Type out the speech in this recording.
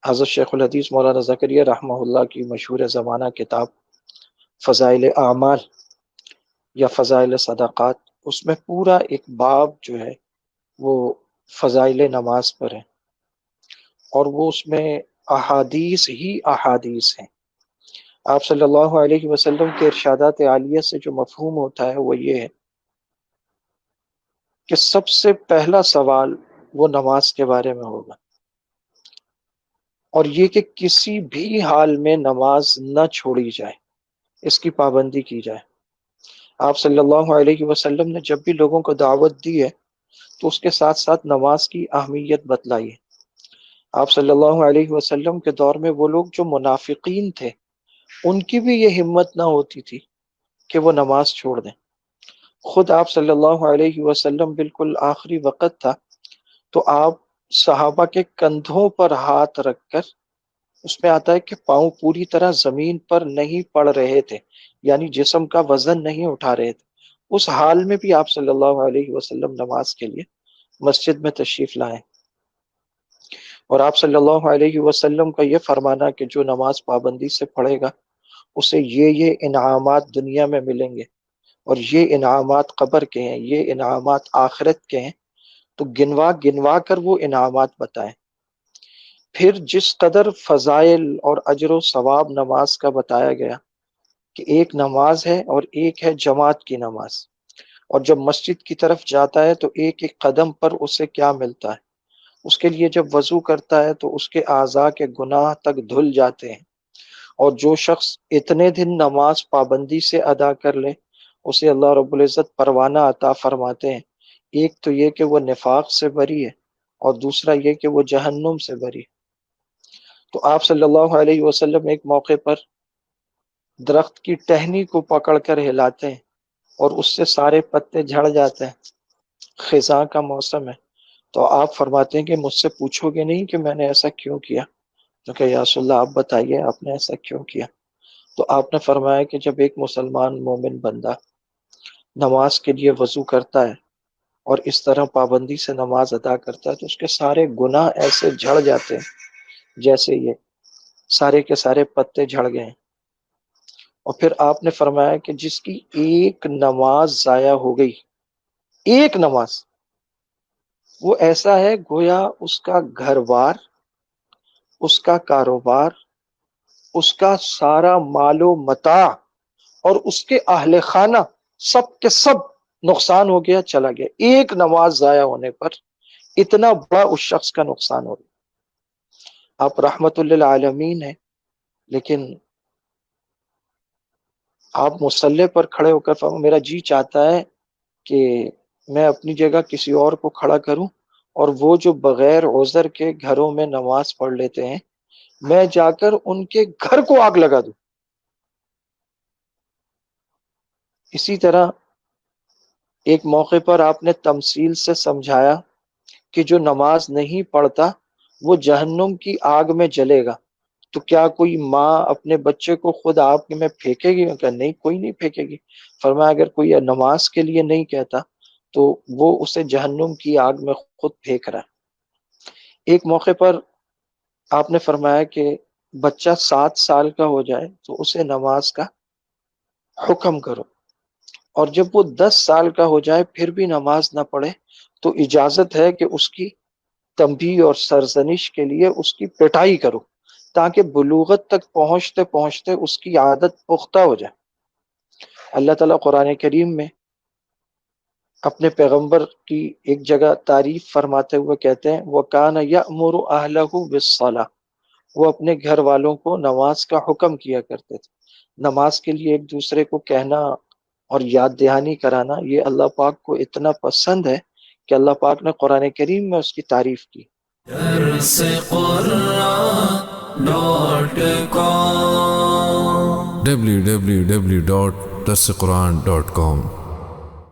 حضرت شیخ الحدیث مولانا زکریا رحمہ اللہ کی مشہور زمانہ کتاب فضائل اعمال یا فضائل صدقات، اس میں پورا ایک باب جو ہے وہ فضائل نماز پر ہے، اور وہ اس میں احادیث ہی احادیث ہیں۔ آپ صلی اللہ علیہ وسلم کے ارشادات عالیہ سے جو مفہوم ہوتا ہے وہ یہ ہے کہ سب سے پہلا سوال وہ نماز کے بارے میں ہوگا، اور یہ کہ کسی بھی حال میں نماز نہ چھوڑی جائے، اس کی پابندی کی جائے۔ آپ صلی اللہ علیہ وسلم نے جب بھی لوگوں کو دعوت دی ہے تو اس کے ساتھ ساتھ نماز کی اہمیت بتلائی ہے۔ آپ صلی اللہ علیہ وسلم کے دور میں وہ لوگ جو منافقین تھے، ان کی بھی یہ ہمت نہ ہوتی تھی کہ وہ نماز چھوڑ دیں۔ خود آپ صلی اللہ علیہ وسلم بالکل آخری وقت تھا تو آپ صحابہ کے کندھوں پر ہاتھ رکھ کر، اس میں آتا ہے کہ پاؤں پوری طرح زمین پر نہیں پڑ رہے تھے، یعنی جسم کا وزن نہیں اٹھا رہے تھے، اس حال میں بھی آپ صلی اللہ علیہ وسلم نماز کے لیے مسجد میں تشریف لائے۔ اور آپ صلی اللہ علیہ وسلم کا یہ فرمانا کہ جو نماز پابندی سے پڑھے گا اسے یہ انعامات دنیا میں ملیں گے، اور یہ انعامات قبر کے ہیں، یہ انعامات آخرت کے ہیں، تو گنوا گنوا کر وہ انعامات بتائیں۔ پھر جس قدر فضائل اور اجر و ثواب نماز کا بتایا گیا کہ ایک نماز ہے اور ایک ہے جماعت کی نماز، اور جب مسجد کی طرف جاتا ہے تو ایک ایک قدم پر اسے کیا ملتا ہے، اس کے لیے جب وضو کرتا ہے تو اس کے اعضاء کے گناہ تک دھل جاتے ہیں، اور جو شخص اتنے دن نماز پابندی سے ادا کر لے اسے اللہ رب العزت پروانہ عطا فرماتے ہیں۔ ایک تو یہ کہ وہ نفاق سے بری ہے، اور دوسرا یہ کہ وہ جہنم سے بری ہے۔ تو آپ صلی اللہ علیہ وسلم ایک موقع پر درخت کی ٹہنی کو پکڑ کر ہلاتے ہیں اور اس سے سارے پتے جھڑ جاتے ہیں، خزاں کا موسم ہے، تو آپ فرماتے ہیں کہ مجھ سے پوچھو گے نہیں کہ میں نے ایسا کیوں کیا؟ تو کہ یا رسول اللہ آپ بتائیے آپ نے ایسا کیوں کیا؟ تو آپ نے فرمایا کہ جب ایک مسلمان مومن بندہ نماز کے لیے وضو کرتا ہے اور اس طرح پابندی سے نماز ادا کرتا ہے تو اس کے سارے گناہ ایسے جھڑ جاتے ہیں جیسے یہ سارے کے سارے پتے جھڑ گئے ہیں۔ اور پھر آپ نے فرمایا کہ جس کی ایک نماز ضائع ہو گئی، ایک نماز، وہ ایسا ہے گویا اس کا گھر بار، اس کا کاروبار، اس کا سارا مال و متاع اور اس کے اہل خانہ سب کے سب نقصان ہو گیا، چلا گیا۔ ایک نماز ضائع ہونے پر اتنا بڑا اس شخص کا نقصان ہو گیا۔ آپ رحمت للعالمین ہیں، لیکن آپ مصلی پر کھڑے ہو کر فرمایا میرا جی چاہتا ہے کہ میں اپنی جگہ کسی اور کو کھڑا کروں، اور وہ جو بغیر عذر کے گھروں میں نماز پڑھ لیتے ہیں میں جا کر ان کے گھر کو آگ لگا دوں۔ اسی طرح ایک موقع پر آپ نے تمثیل سے سمجھایا کہ جو نماز نہیں پڑھتا وہ جہنم کی آگ میں جلے گا۔ تو کیا کوئی ماں اپنے بچے کو خود آگ میں پھینکے گی؟ کہ نہیں، کوئی نہیں پھینکے گی۔ فرمایا اگر کوئی نماز کے لیے نہیں کہتا تو وہ اسے جہنم کی آگ میں خود پھینک رہا ہے۔ ایک موقع پر آپ نے فرمایا کہ بچہ 7 سال کا ہو جائے تو اسے نماز کا حکم کرو، اور جب وہ 10 سال کا ہو جائے پھر بھی نماز نہ پڑھے تو اجازت ہے کہ اس کی تنبیہ اور سرزنش کے لیے اس کی پٹائی کرو، تاکہ بلوغت تک پہنچتے پہنچتے اس کی عادت پختہ ہو جائے۔ اللہ تعالیٰ قرآن کریم میں اپنے پیغمبر کی ایک جگہ تعریف فرماتے ہوئے کہتے ہیں وَكَانَ يَأْمُرُ أَهْلَهُ بِالصَّلَاةِ، وہ اپنے گھر والوں کو نماز کا حکم کیا کرتے تھے۔ نماز کے لیے ایک دوسرے کو کہنا اور یاد دہانی کرانا یہ اللہ پاک کو اتنا پسند ہے کہ اللہ پاک نے قرآن کریم میں اس کی تعریف کی۔ www.darsequran.com